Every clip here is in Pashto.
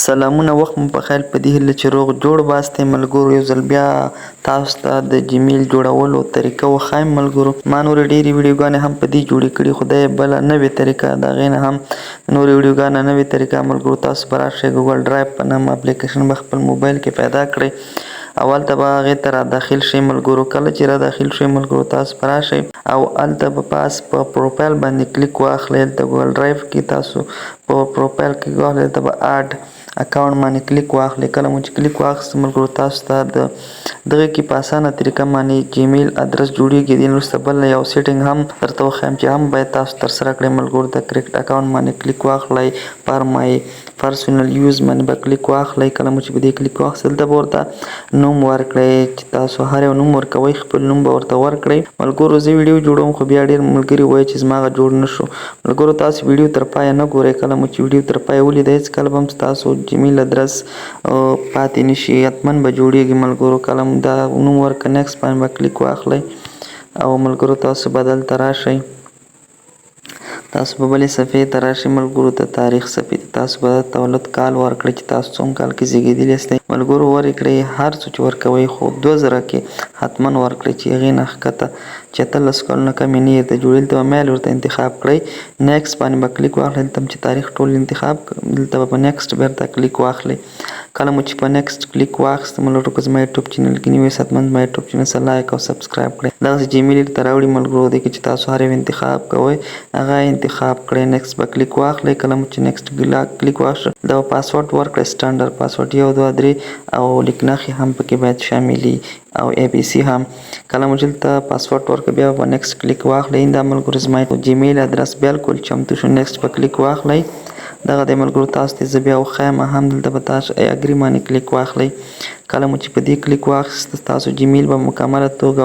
سلامونه وخت مو پخیر په دې هیله چې روغ جوړ باستئ ملګرو. یو ځل بیا تاسو ته د جیمیل جوړولو طریقه وښایم ملګرو. ما نورې ډېرې ویډیوګانې هم په دې جوړې کړي، خو دا یې بله نوې طریقه د هغې نه هم نورې ویډیوګانې نوې طریقه ملګرو. تاسو به راشئ ګوګل ډرایو په نامه اپلیکیشن به خپل موبایل کې پیدا کړئ. اول ته به هغې ته را داخل شئ ملګرو. کله چې را داخل شئ ملګرو تاسو به راشئ او هلته به پاس په پروفایل باندې کلیک واخلئ. هلته ګوګل ډرایو کې تاسو په پروفایل کې واخلئ، هلته به اډ اکاونټ باندې کلیک واخلئ. کله مو چې کلیک واخیست ملګرو تاسو ته د دغه کې په اسانه طریقه باندې جیمیل ادرس جوړیږي. دې وروسته بل یو سیټینګ هم درته وښایم چې هم باید تاسو ترسره کړئ ملګرو. د کریکټ اکاونټ باندې کلیک واخلئ، پر مای پرسونل یوز باندې به کلیک واخلئ. کله مو چې په دې کلیک واخیست دلته به ورته نوم ورکړئ چې تاسو هر یو نوم ورکوئ، خپل نوم به ورته ورکړئ ملګرو. زه ویډیو جوړوم خو بیا ډېر ملګري وایي چې زما هغه جوړ نه شو ملګرو. تاسو ویډیو تر پایه نه ګورئ. کله مو چې ویډیو تر پایه ولیده هېڅکله به هم ستاسو جیمیل ادرس پاتې نه شي، حتمن به جوړیږي ملګرو. کله مو دا نوم ورکړه نیکسټ باندې به کلیک واخلئ او ملګرو تاسو به دلته راشئ. تاسو به بلې صفحې ته راشئ ملګرو، د تاریخ صفحې ته تاسو به د تولد کال ورکړئ چې تاسو څوم کال کې زیږېدلي یاستئ ملګرو. ورکړئ هر څه چې ورکوئ، خو 2000 کې حتمن ورکړئ چې هغې نه ښکته چې 18 کلونه کمې نه درته جوړي. دلته به میل ورته انتخاب کړئ، نیکسټ باندې به کلیک واخلئ. دلته چې تاریخ ټول انتخاب دلته به په نیکسټ بیرته کلیک واخلئ. کله مو چې په نیکسټ کلیک واخیست ملګرو که زما یوټیوب چینل کې نوي یاست حتمن زما یوټیوب چینل سره لایک او سبسکرایب کړئ. دغسې جیمیل درته راوړي ملګرو. دې کې چې تاسو هر یو انتخاب کوئ هغه انتخاب کړئ. نیکسټ به کلیک واخلئ. کله مو چې نیکسټ کلیک واخلئ دا پاسورډ ورکړئ، سټانډرډ پاسورډ 1 2 3 او لیکنښې هم پکې باید شاملي او ABC هم. کله مو چې دلته پاسورډ ورکړئ بیا به نیکسټ کلیک واخلئ. دا ملګرو زما جیمیل ادرس بالکل چمتو شو. نیکسټ به کلیک واخلئ. دغه دی ملګرو تاسو ته زه بیا وښایم هم. دلته به تاسو اګري باندې کلیک واخلئ. کله مو چې په دې کلیک واخیست تاسو جیمیل به مکمله توګه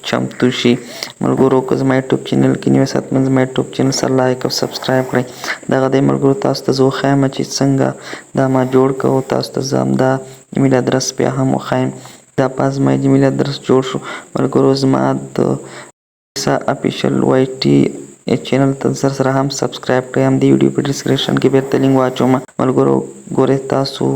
چمتو شي ملګرو. که زما یوټیوب چینل کې نوي یاست حتمن زما یوټیوب چینل سره لایک او سبسکرایب کړئ. دغه دی ملګرو تاسو ته زه وښایم چې څنګه دا ما جوړ کړو. تاسو ته زه همدا ایمیل ادرس بیا هم وښایم. دا پاس زما جیمیل ادرس جوړ شو ملګرو. زما د افیشل YT چینل ته سره هم سبسکرایب کړئ. هم د ویډیو په ډسکریپشن کې بیرته لینک واچوم ملګرو. ګورئ تاسو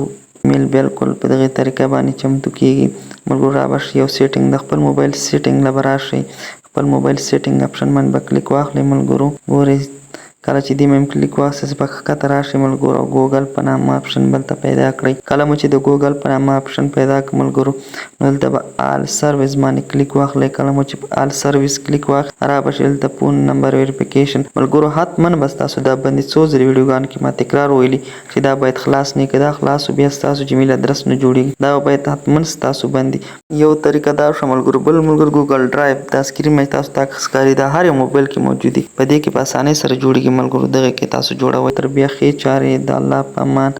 ایمیل بالکل په دغې طریقه باندې چمتو کیږي ملګرو. را به شئ یو سیټینګ د خپل موبایل سیټینګ له به راشئ. خپل موبایل سیټینګ اپشن باندې به کلیک واخلئ ملګرو. ګورئ کله چې دې مې کلیک واخیست په ښکته راشئ ملګرو او ګوګل په نامه اپشن بلته پیدا کړئ. کله مو چې د ګوګل په نامه اپشن پیدا کړ ملګرو نو دلته به آل سروس باندې کلیک واخلئ. کله مو چې په آل سروس کلیک واخلئ را به شئ دلته فون نمبر ویریفیکیشن ملګرو. حتمن به ستاسو دا باندې څو ځلې ویډیوګانو کې ما تکرار ویلي چې دا باید خلاص نه کړئ. دا خلاص بیا ستاسو جیمیل ادرس نه جوړیږي. دا باید حتمن ستاسو باندې یو طریقه دا شوه ملګرو. بل ملګرو ګوګل ډرایو دا سکرین باندې تاسو ته ښکاري دا هر یو موبایل کې موجود دی. په دې کې په اسانۍ سره جوړیږي ملګرو. دغه کې تاسو جوړوئ. تر بیا ښې چارې د الله په امان.